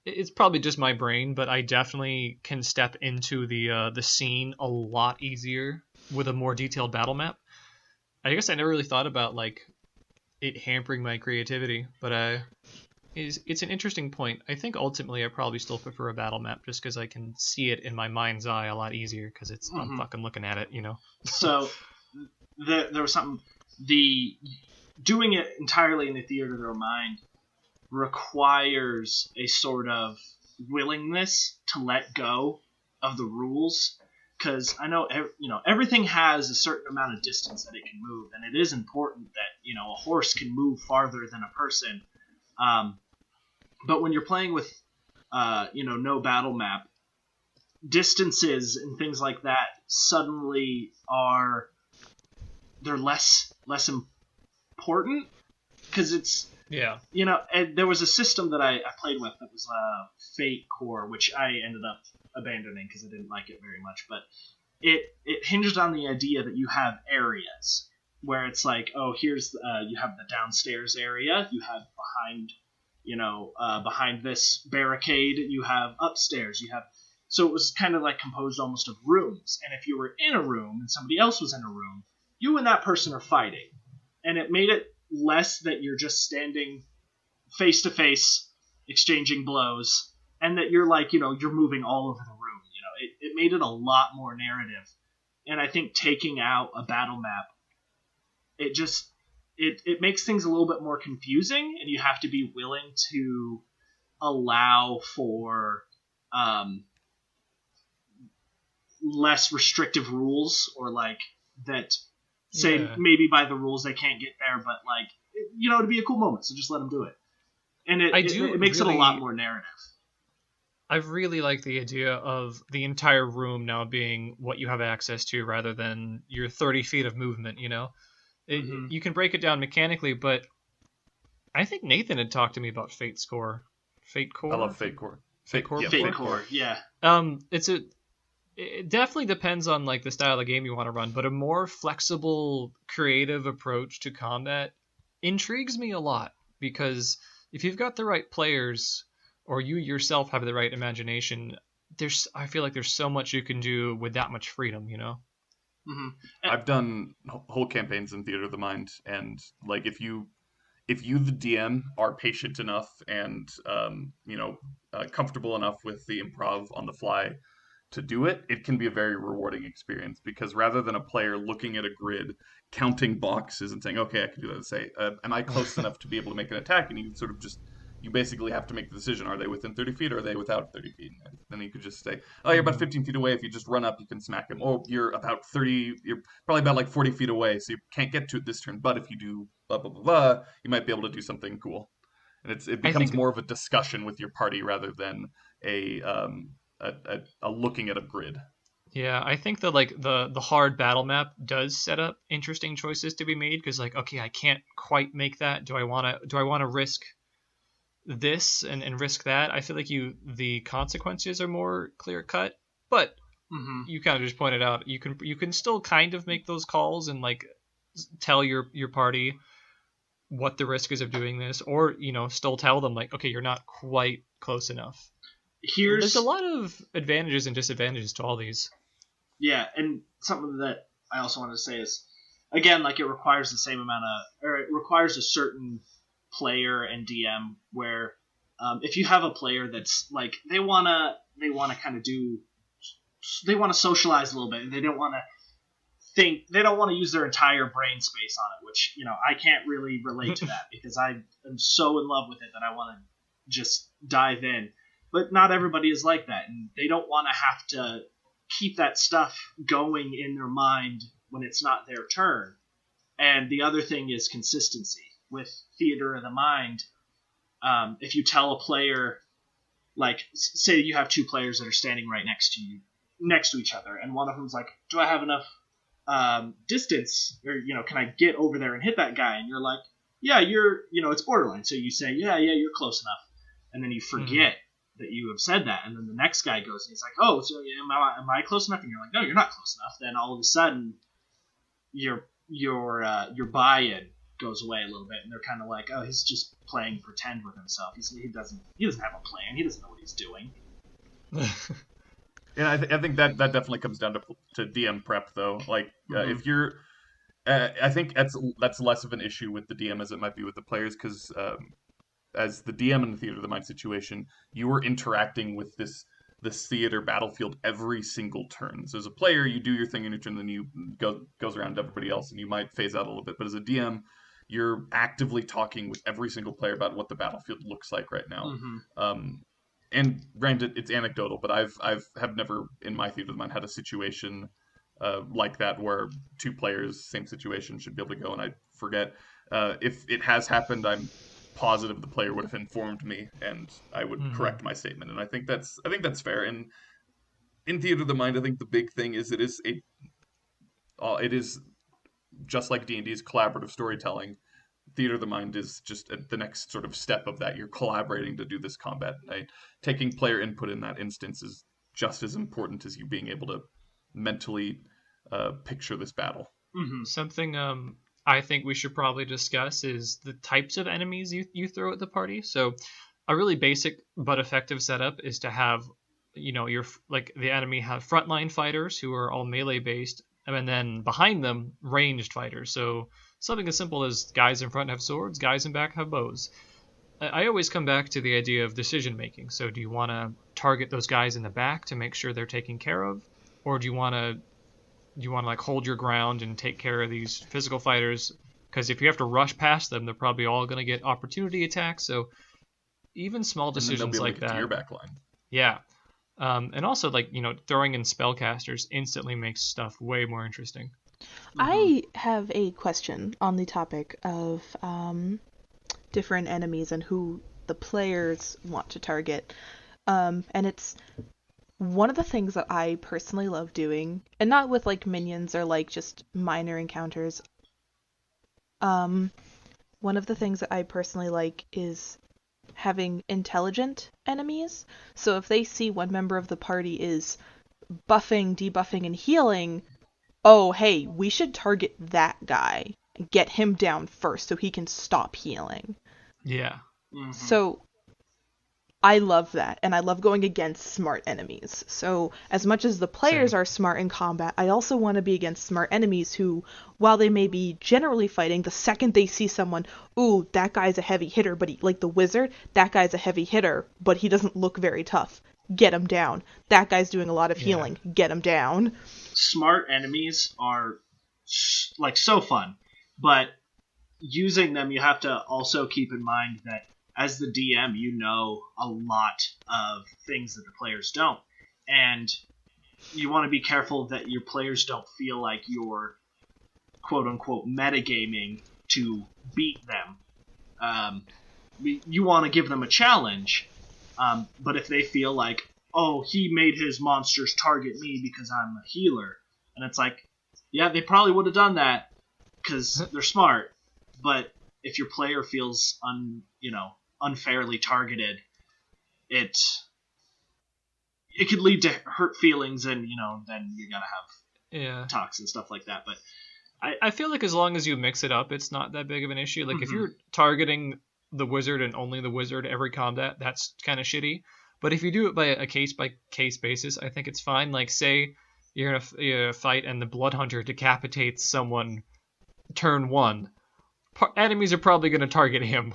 it's probably just my brain, but I definitely can step into the scene a lot easier with a more detailed battle map. I guess I never really thought about like it hampering my creativity, but it's an interesting point. I think ultimately I probably still prefer a battle map just because I can see it in my mind's eye a lot easier because I'm fucking looking at it, you know. So there was something, doing it entirely in the theater of their mind requires a sort of willingness to let go of the rules, because I know everything has a certain amount of distance that it can move, and it is important that a horse can move farther than a person. But when you're playing with no battle map, distances and things like that suddenly they're less important, because it's and there was a system that I played with that was Fate Core, which I ended up abandoning because I didn't like it very much, but it hinged on the idea that you have areas where it's like, oh, here's you have the downstairs area, you have behind this barricade, you have upstairs, so it was kind of like composed almost of rooms, and if you were in a room and somebody else was in a room, you and that person are fighting, and it made it less that you're just standing face to face exchanging blows, and that you're like, you're moving all over the room. It made it a lot more narrative. And I think taking out a battle map, it makes things a little bit more confusing, and you have to be willing to allow for less restrictive rules, or like that say maybe by the rules they can't get there, but like, to be a cool moment, so just let them do it. And it makes it a lot more narrative. I really like the idea of the entire room now being what you have access to rather than your 30 feet of movement, You can break it down mechanically, but I think Nathan had talked to me about Fate Score Fate Core. I love Fate Core. Fate Core. Yeah, Fate Core, yeah. It definitely depends on like the style of game you want to run, but a more flexible, creative approach to combat intrigues me a lot, because if you've got the right players or you yourself have the right imagination, I feel like there's so much you can do with that much freedom, you know? Mm-hmm. I've done whole campaigns in Theater of the Mind, and like if you the DM are patient enough and comfortable enough with the improv on the fly to do it, it can be a very rewarding experience, because rather than a player looking at a grid, counting boxes and saying, okay, I can do that, say, am I close enough to be able to make an attack? And you basically have to make the decision, are they within 30 feet or are they without 30 feet? And then you could just say, oh, you're about 15 feet away. If you just run up, you can smack him. Oh, you're about 30, you're probably about like 40 feet away, so you can't get to it this turn. But if you do blah, blah, blah, blah, you might be able to do something cool. And it becomes more of a discussion with your party rather than a looking at a grid. Yeah, I think that like the hard battle map does set up interesting choices to be made, because like, okay, I can't quite make that. Do I want to risk this and risk that? I feel like the consequences are more clear cut, but you kind of just pointed out you can still kind of make those calls and like tell your party what the risk is of doing this, or still tell them like, okay, you're not quite close enough. There's a lot of advantages and disadvantages to all these. Yeah, and something that I also wanted to say is, again, like it requires the same amount it requires a certain player and DM where if you have a player that's like they wanna kind of they want to socialize a little bit, and they don't want to use their entire brain space on it, which I can't really relate to that because I am so in love with it that I want to just dive in. But not everybody is like that, and they don't want to have to keep that stuff going in their mind when it's not their turn. And the other thing is consistency. With Theater of the Mind, if you tell a player, like, say you have two players that are standing right next to each other, and one of them's like, do I have enough distance, or can I get over there and hit that guy? And you're like, yeah, it's borderline. So you say, yeah, you're close enough, and then you forget that you have said that, and then the next guy goes and he's like, oh, so am I close enough? And you're like, no, you're not close enough. Then all of a sudden your buy-in goes away a little bit, and they're kind of like, oh, he's just playing pretend with himself. He doesn't have a plan. He doesn't know what he's doing. And I think that definitely comes down to DM prep, though. Like if you're, I think that's less of an issue with the DM as it might be with the players, because as the DM in the Theater of the Mind situation, you are interacting with this theater battlefield every single turn. So as a player, you do your thing in your turn, then you goes around to everybody else, and you might phase out a little bit. But as a DM, you're actively talking with every single player about what the battlefield looks like right now. And granted, it's anecdotal, but have never in my Theater of the Mind had a situation like that where two players, same situation, should be able to go. And I forget if it has happened. I'm positive the player would have informed me, and I would correct my statement. And I think that's fair. And in Theater of the Mind, I think the big thing is it is just like D&D's collaborative storytelling. Theater of the Mind is just the next sort of step of that. You're collaborating to do this combat. Taking player input in that instance is just as important as you being able to mentally picture this battle. Something I think we should probably discuss is the types of enemies you throw at the party. So a really basic but effective setup is to have, your the enemy have frontline fighters who are all melee based, and then behind them ranged fighters. So something as simple as guys in front have swords, guys in back have bows. I always come back to the idea of decision making. So do you want to target those guys in the back to make sure they're taken care of, or do you want to like hold your ground and take care of these physical fighters? Because if you have to rush past them, they're probably all going to get opportunity attacks. So even small decisions like that. To your back line. Yeah. And also throwing in spellcasters instantly makes stuff way more interesting. I have a question on the topic of different enemies and who the players want to target. And it's one of the things that I personally love doing, and not with like minions or like just minor encounters. One of the things that I personally like is having intelligent enemies. So if they see one member of the party is buffing, debuffing, and healing, oh, hey, we should target that guy and get him down first so he can stop healing. Yeah. Mhm. So I love that, and I love going against smart enemies. So as much as the players Same. are smart in combat, I also want to be against smart enemies who, while they may be generally fighting, the second they see someone, ooh, that guy's a heavy hitter, but he, like the wizard, that guy's a heavy hitter, but he doesn't look very tough. Get him down. That guy's doing a lot of Yeah. healing. Get him down. Smart enemies are like so fun, but using them, you have to also keep in mind that as the DM, you know a lot of things that the players don't, and you want to be careful that your players don't feel like you're quote unquote metagaming to beat them. You want to give them a challenge, but if they feel like, oh, he made his monsters target me because I'm a healer, and it's like, yeah, they probably would have done that because they're smart, but if your player feels unfairly targeted, it could lead to hurt feelings, and then you're gonna have Yeah. talks and stuff like that. But I feel like as long as you mix it up, it's not that big of an issue. Like if you're targeting the wizard and only the wizard every combat, that's kind of shitty. But if you do it by a case-by-case basis, I think it's fine. Like say you're in a fight and the blood hunter decapitates someone turn 1. Enemies are probably going to target him.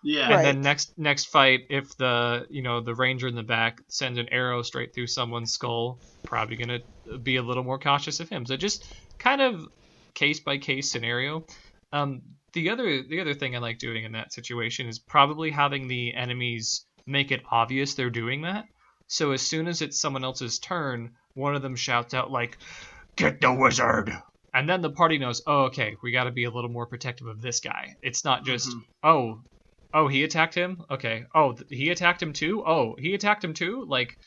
yeah, Right. And then next fight, if the ranger in the back sends an arrow straight through someone's skull, probably gonna be a little more cautious of him. So just kind of case by case scenario. The other thing I like doing in that situation is probably having the enemies make it obvious they're doing that. So as soon as it's someone else's turn, one of them shouts out like, "Get the wizard!" And then the party knows, oh, okay, we got to be a little more protective of this guy. It's not just, oh, he attacked him? Okay. Oh, he attacked him too? Oh, he attacked him too? Like,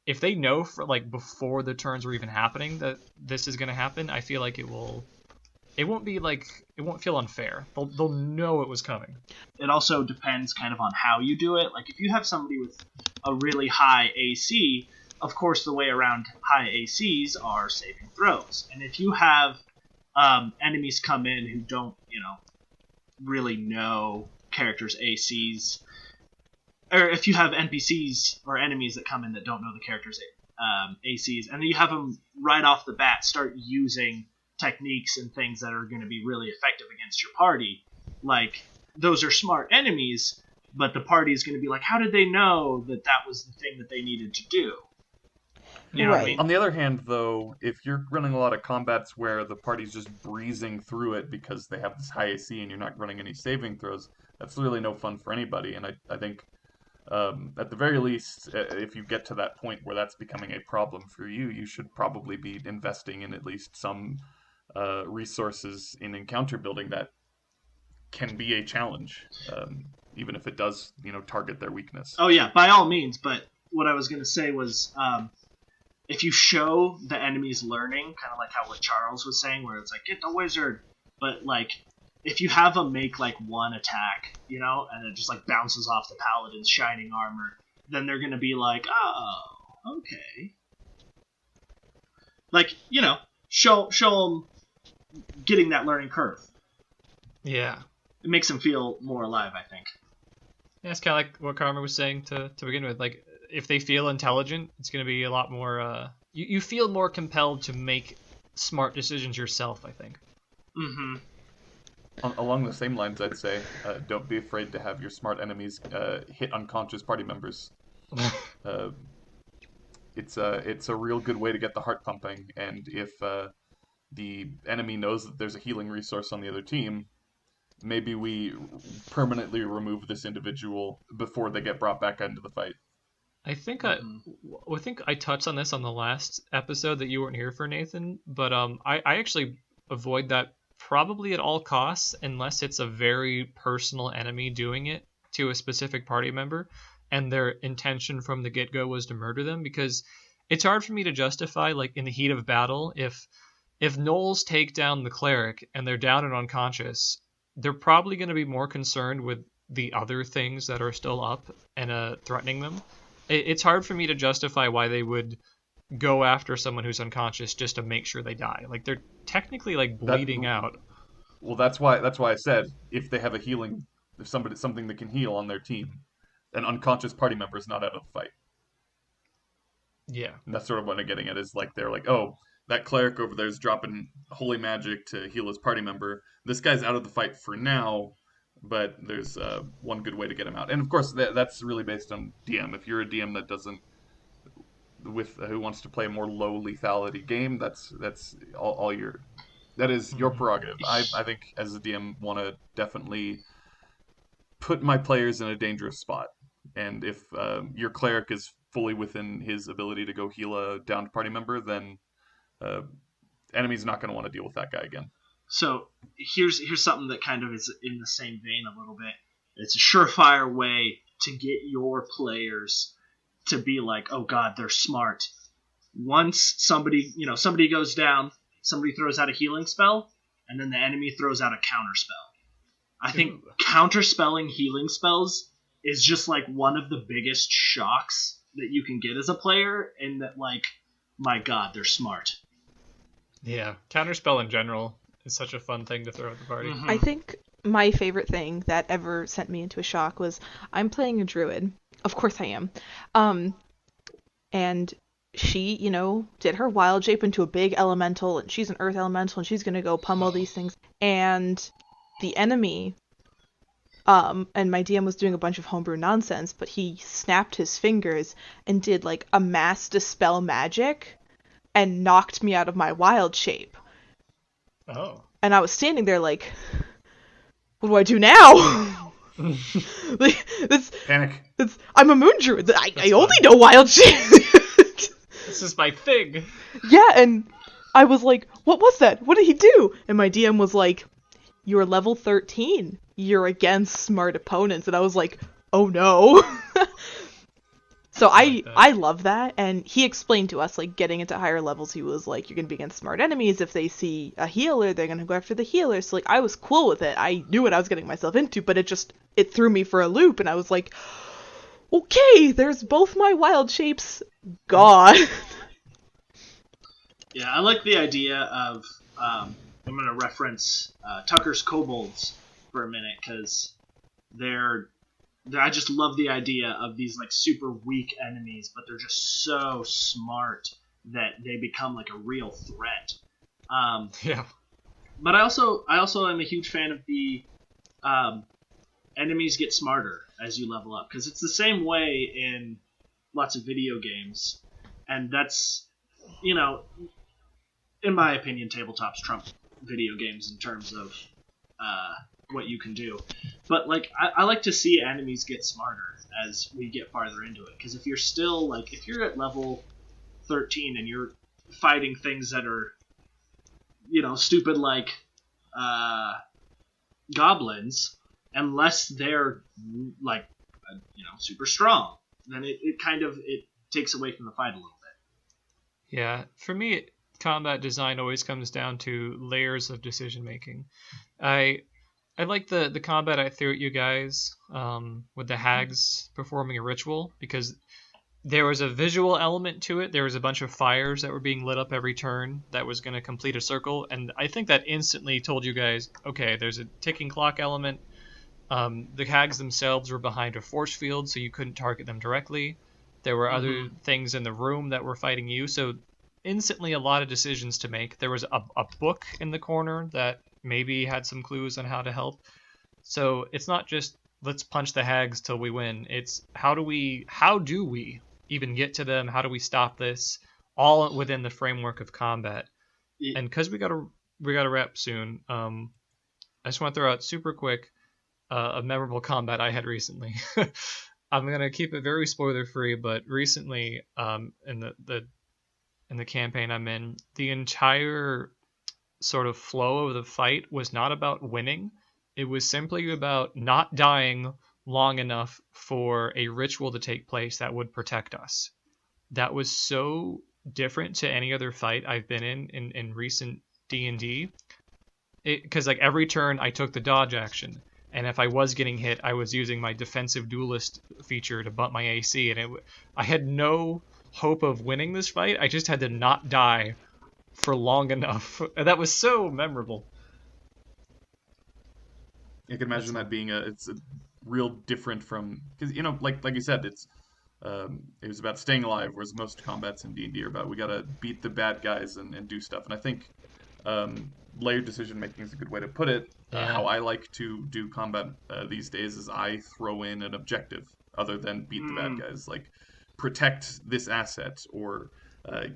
if they know before the turns are even happening that this is going to happen, I feel like it won't feel unfair. They'll know it was coming. it also depends kind of on how you do it. Like if you have somebody with a really high AC, of course the way around high ACs are saving throws. And if you have enemies come in who don't, really know characters' ACs, or if you have NPCs or enemies that come in that don't know the characters' ACs, and then you have them right off the bat start using techniques and things that are going to be really effective against your party, like those are smart enemies, but the party is going to be like, how did they know that that was the thing that they needed to do? You know what I Right. mean? On the other hand, though, if you're running a lot of combats where the party's just breezing through it because they have this high AC and you're not running any saving throws, that's really no fun for anybody. And I think, at the very least, if you get to that point where that's becoming a problem for you, you should probably be investing in at least some resources in encounter building that can be a challenge, even if it does, target their weakness. Oh yeah, by all means. But what I was going to say was, if you show the enemies learning, kind of like what Charles was saying, where it's like, get the wizard, but like if you have them make like one attack, and it just like bounces off the paladin's shining armor, then they're going to be like, oh, okay. Like, show them getting that learning curve. Yeah. It makes them feel more alive, I think. Yeah, it's kind of like what Karma was saying to begin with. Like, if they feel intelligent, it's going to be a lot more... You feel more compelled to make smart decisions yourself, I think. Mm-hmm. Along the same lines, I'd say, don't be afraid to have your smart enemies hit unconscious party members. It's a real good way to get the heart pumping, and if the enemy knows that there's a healing resource on the other team, maybe we permanently remove this individual before they get brought back into the fight. I think I touched on this on the last episode that you weren't here for, Nathan, but I actually avoid that probably at all costs unless it's a very personal enemy doing it to a specific party member and their intention from the get-go was to murder them, because it's hard for me to justify, like, in the heat of battle, if gnolls take down the cleric and they're down and unconscious, they're probably going to be more concerned with the other things that are still up and threatening them, it's hard for me to justify why they would go after someone who's unconscious just to make sure they die. Like, they're technically like bleeding out. Well, that's why I said if they have a healing, if something that can heal on their team, an unconscious party member is not out of the fight. Yeah. And that's sort of what I'm getting at, is like they're like, oh, that cleric over there is dropping holy magic to heal his party member. This guy's out of the fight for now, but there's one good way to get him out. And of course, that's really based on DM. If you're a DM that doesn't, who wants to play a more low lethality game, that's all your, that is your prerogative. I think as a DM want to definitely put my players in a dangerous spot. And if your cleric is fully within his ability to go heal a downed party member, then enemy's not going to want to deal with that guy again. So here's something that kind of is in the same vein a little bit. It's a surefire way to get your players to be like, oh god, they're smart. Once somebody goes down, somebody throws out a healing spell, and then the enemy throws out a counter spell. I think counterspelling healing spells is just like one of the biggest shocks that you can get as a player, in that, like, my god, they're smart. Yeah, counterspell in general is such a fun thing to throw at the party. Mm-hmm. I think my favorite thing that ever sent me into a shock was, I'm playing a druid. Of course I am. And she, did her wild shape into a big elemental, and she's an earth elemental, and she's gonna go pummel these things. And the enemy, and my DM was doing a bunch of homebrew nonsense, but he snapped his fingers and did like a mass dispel magic and knocked me out of my wild shape. Oh. And I was standing there like, what do I do now? Panic. I'm a moon druid. I only know wild shape. This is my thing. Yeah, and I was like, what was that? What did he do? And my DM was like, you're level 13. You're against smart opponents. And I was like, oh no. So I love that. And he explained to us, like, getting into higher levels, he was like, you're going to be against smart enemies. If they see a healer, they're going to go after the healer. So, like, I was cool with it. I knew what I was getting myself into, but it threw me for a loop. And I was like, okay, there's both my wild shapes gone. Yeah, I like the idea of, I'm going to reference Tucker's Kobolds for a minute, because I just love the idea of these like super weak enemies, but they're just so smart that they become like a real threat. Yeah. But I also am a huge fan of the enemies get smarter as you level up, because it's the same way in lots of video games, and that's, in my opinion, tabletops trump video games in terms of what you can do. But like, I like to see enemies get smarter as we get farther into it, because if you're at level 13 and you're fighting things that are, stupid like goblins, unless they're like super strong, then it takes away from the fight a little bit. Yeah, for me, combat design always comes down to layers of decision making. I like the combat I threw at you guys with the hags performing a ritual, because there was a visual element to it. There was a bunch of fires that were being lit up every turn that was going to complete a circle, and I think that instantly told you guys, okay, there's a ticking clock element. The hags themselves were behind a force field, so you couldn't target them directly. There were other things in the room that were fighting you, so instantly a lot of decisions to make. There was a book in the corner that maybe had some clues on how to help. So it's not just let's punch the hags till we win. It's how do we even get to them? How do we stop this? All within the framework of combat. Yeah. And because we gotta wrap soon, I just want to throw out super quick a memorable combat I had recently. I'm gonna keep it very spoiler free, but recently in the campaign I'm in, the entire sort of flow of the fight was not about winning. It was simply about not dying long enough for a ritual to take place that would protect us. That was so different to any other fight I've been in recent D&D. Because like every turn I took the dodge action. and if I was getting hit, I was using my defensive duelist feature to bump my AC, and I had no hope of winning this fight. I just had to not die for long enough. And that was so memorable. I can imagine that being it's a real different from, because like you said, it was about staying alive, whereas most combats in D&D are about we gotta beat the bad guys and do stuff. And I think layered decision making is a good way to put it. How I like to do combat these days is I throw in an objective other than beat the bad guys, like protect this asset or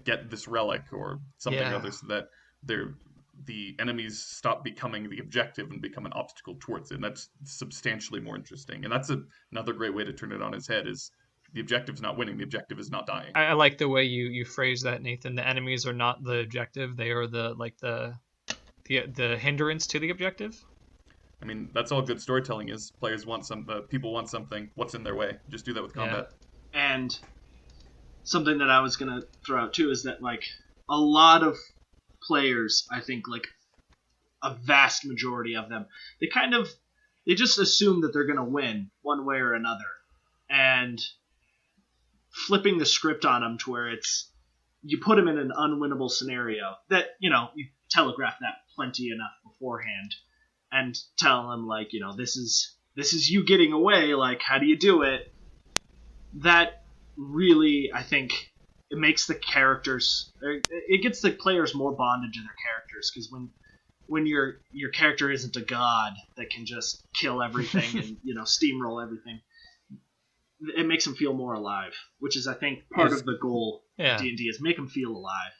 get this relic or something or other, so that the enemies stop becoming the objective and become an obstacle towards it. And that's substantially more interesting. And that's another great way to turn it on its head is the objective's not winning, the objective is not dying. I like the way you phrase that, Nathan. The enemies are not the objective, they are the hindrance to the objective. I mean, that's all good storytelling is. Players want people want something. What's in their way? Just do that with combat. And something that I was gonna throw out too is that like a lot of players, I think like a vast majority of them, they just assume that they're gonna win one way or another, and flipping the script on them to where you put them in an unwinnable scenario that you telegraph that plenty enough beforehand and tell them like this is you getting away, like how do you do it. That really, I think, it makes the characters, it gets the players more bonded to their characters, because when your character isn't a god that can just kill everything and steamroll everything, it makes them feel more alive, which is, I think, part of the goal of D&D is make them feel alive.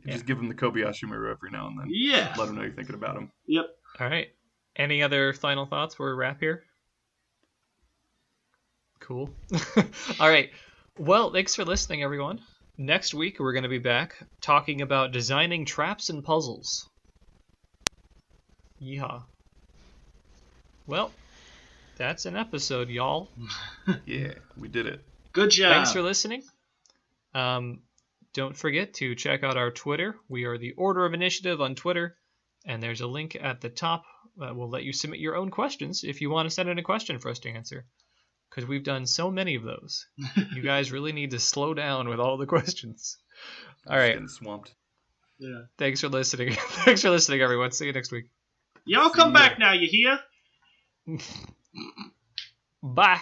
Just give them the Kobayashi Maru every now and then. Yeah. Let them know you're thinking about them. Yep. All right. Any other final thoughts before we wrap here? Cool. All right. Well, thanks for listening, everyone. Next week, we're going to be back talking about designing traps and puzzles. Yeehaw. Well, that's an episode, y'all. Yeah, we did it. Good job. Thanks for listening. Don't forget to check out our Twitter. We are the Order of Initiative on Twitter, and there's a link at the top that will let you submit your own questions if you want to send in a question for us to answer. Because we've done so many of those. You guys really need to slow down with all the questions. All right. Getting swamped. Yeah. Thanks for listening. Thanks for listening, everyone. See you next week. Y'all come back now, you hear? Bye.